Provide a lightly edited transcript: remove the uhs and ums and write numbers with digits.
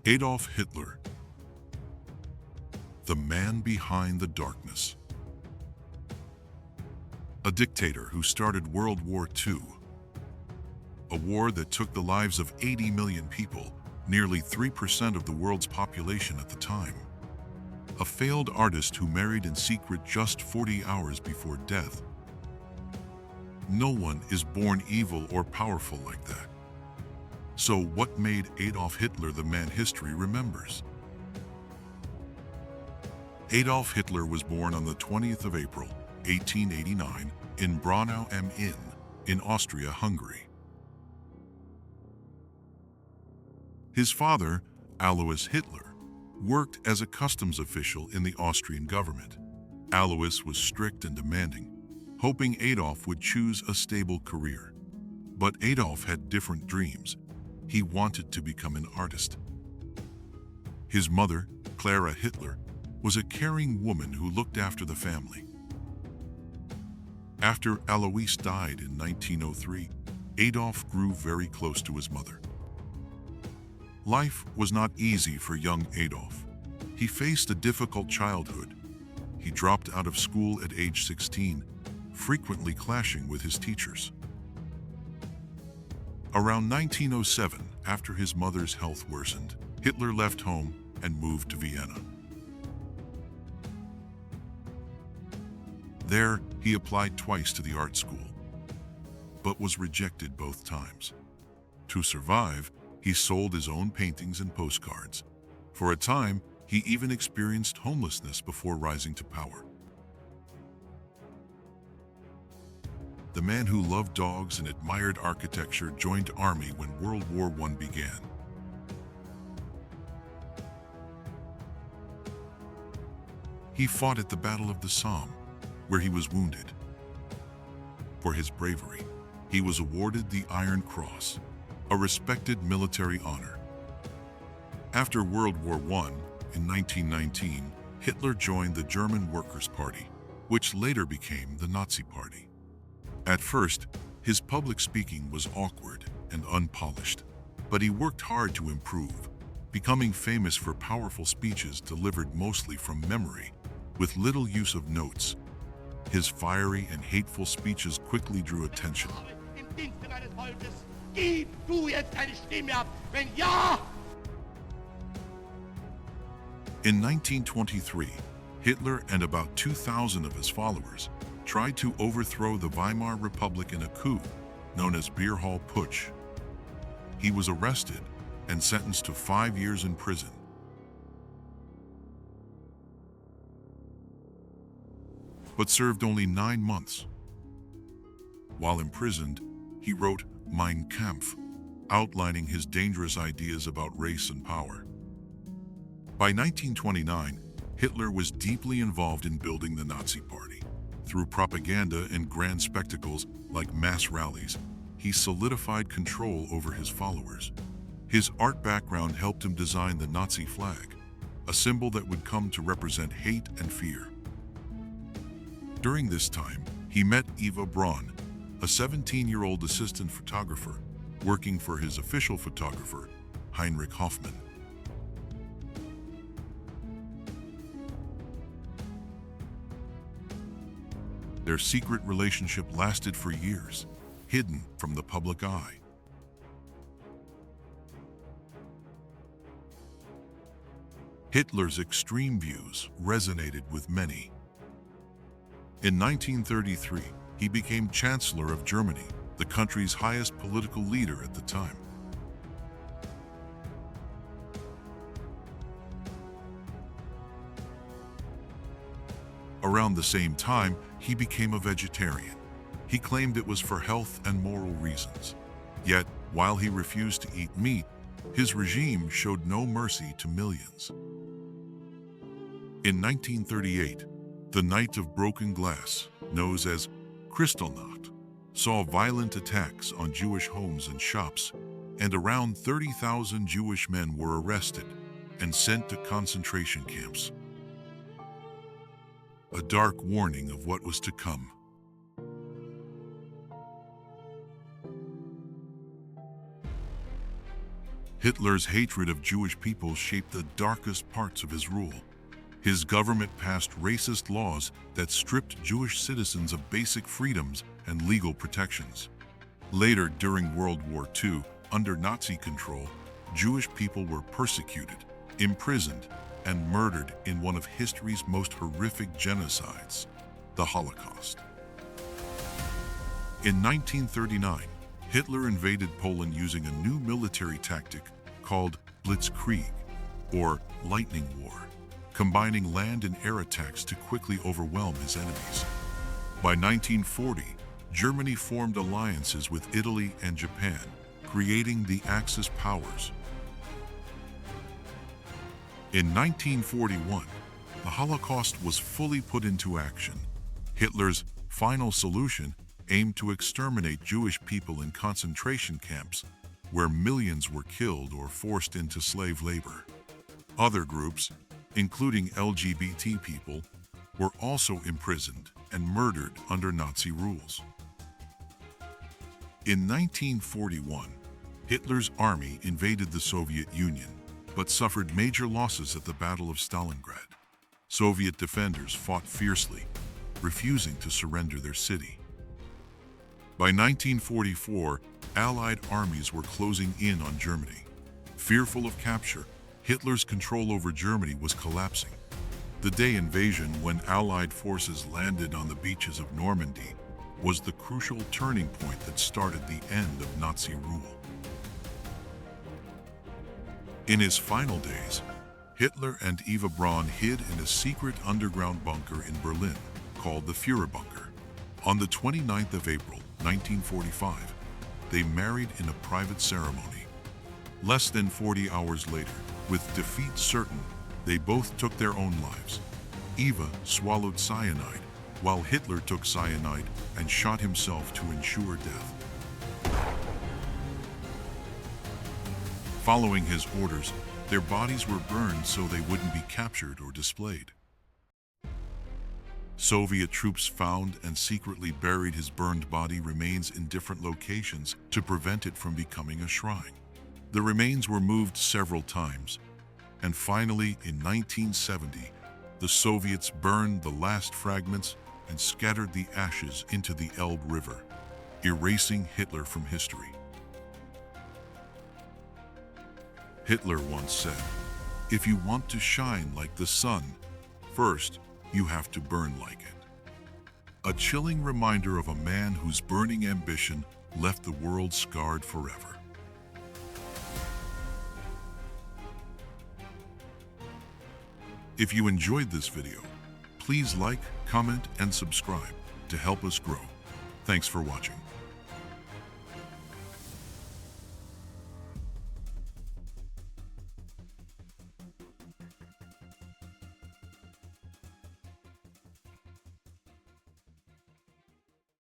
Adolf Hitler, the man behind the darkness. A dictator who started World War II, a war that took the lives of 80 million people, nearly 3% of the world's population at the time. A failed artist who married in secret just 40 hours before death. No one is born evil or powerful like that. So what made Adolf Hitler the man history remembers? Adolf Hitler was born on the 20th of April, 1889, in Braunau am Inn, in Austria-Hungary. His father, Alois Hitler, worked as a customs official in the Austrian government. Alois was strict and demanding, hoping Adolf would choose a stable career. But Adolf had different dreams. He wanted to become an artist. His mother, Clara Hitler, was a caring woman who looked after the family. After Alois died in 1903, Adolf grew very close to his mother. Life was not easy for young Adolf. He faced a difficult childhood. He dropped out of school at age 16, frequently clashing with his teachers. Around 1907, after his mother's health worsened, Hitler left home and moved to Vienna. There, he applied twice to the art school, but was rejected both times. To survive, he sold his own paintings and postcards. For a time, he even experienced homelessness before rising to power. The man who loved dogs and admired architecture joined army when World War I began. He fought at the Battle of the Somme, where he was wounded. For his bravery, he was awarded the Iron Cross, a respected military honor. After World War I, in 1919, Hitler joined the German Workers' Party, which later became the Nazi Party. At first, his public speaking was awkward and unpolished, but he worked hard to improve, becoming famous for powerful speeches delivered mostly from memory, with little use of notes. His fiery and hateful speeches quickly drew attention. In 1923, Hitler and about 2,000 of his followers tried to overthrow the Weimar Republic in a coup known as Beer Hall Putsch. He was arrested and sentenced to 5 years in prison. But served only 9 months. While imprisoned, he wrote Mein Kampf, outlining his dangerous ideas about race and power. By 1929, Hitler was deeply involved in building the Nazi Party. Through propaganda and grand spectacles like mass rallies, he solidified control over his followers. His art background helped him design the Nazi flag, a symbol that would come to represent hate and fear. During this time, he met Eva Braun, a 17-year-old assistant photographer working for his official photographer, Heinrich Hoffmann. Their secret relationship lasted for years, hidden from the public eye. Hitler's extreme views resonated with many. In 1933, he became Chancellor of Germany, the country's highest political leader at the time. Around the same time, he became a vegetarian. He claimed it was for health and moral reasons. Yet, while he refused to eat meat, his regime showed no mercy to millions. In 1938, the Night of Broken Glass, known as Kristallnacht, saw violent attacks on Jewish homes and shops, and around 30,000 Jewish men were arrested and sent to concentration camps. A dark warning of what was to come. Hitler's hatred of Jewish people shaped the darkest parts of his rule. His government passed racist laws that stripped Jewish citizens of basic freedoms and legal protections. Later, during World War II, under Nazi control, Jewish people were persecuted, imprisoned, and murdered in one of history's most horrific genocides, the Holocaust. In 1939, Hitler invaded Poland using a new military tactic called Blitzkrieg, or lightning war, combining land and air attacks to quickly overwhelm his enemies. By 1940, Germany formed alliances with Italy and Japan, creating the Axis powers. In 1941, the Holocaust was fully put into action. Hitler's final solution aimed to exterminate Jewish people in concentration camps, where millions were killed or forced into slave labor. Other groups, including LGBT people, were also imprisoned and murdered under Nazi rules. In 1941, Hitler's army invaded the Soviet Union, but suffered major losses at the Battle of Stalingrad. Soviet defenders fought fiercely, refusing to surrender their city. By 1944, Allied armies were closing in on Germany. Fearful of capture, Hitler's control over Germany was collapsing. The day invasion, when Allied forces landed on the beaches of Normandy, was the crucial turning point that started the end of Nazi rule. In his final days, Hitler and Eva Braun hid in a secret underground bunker in Berlin called the Führer Bunker. On the 29th of April, 1945, they married in a private ceremony. Less than 40 hours later, with defeat certain, they both took their own lives. Eva swallowed cyanide, while Hitler took cyanide and shot himself to ensure death. Following his orders, their bodies were burned so they wouldn't be captured or displayed. Soviet troops found and secretly buried his burned body remains in different locations to prevent it from becoming a shrine. The remains were moved several times, and finally, in 1970, the Soviets burned the last fragments and scattered the ashes into the Elbe River, erasing Hitler from history. Hitler once said, "If you want to shine like the sun, first, you have to burn like it." A chilling reminder of a man whose burning ambition left the world scarred forever. If you enjoyed this video, please like, comment, and subscribe to help us grow. Thanks for watching.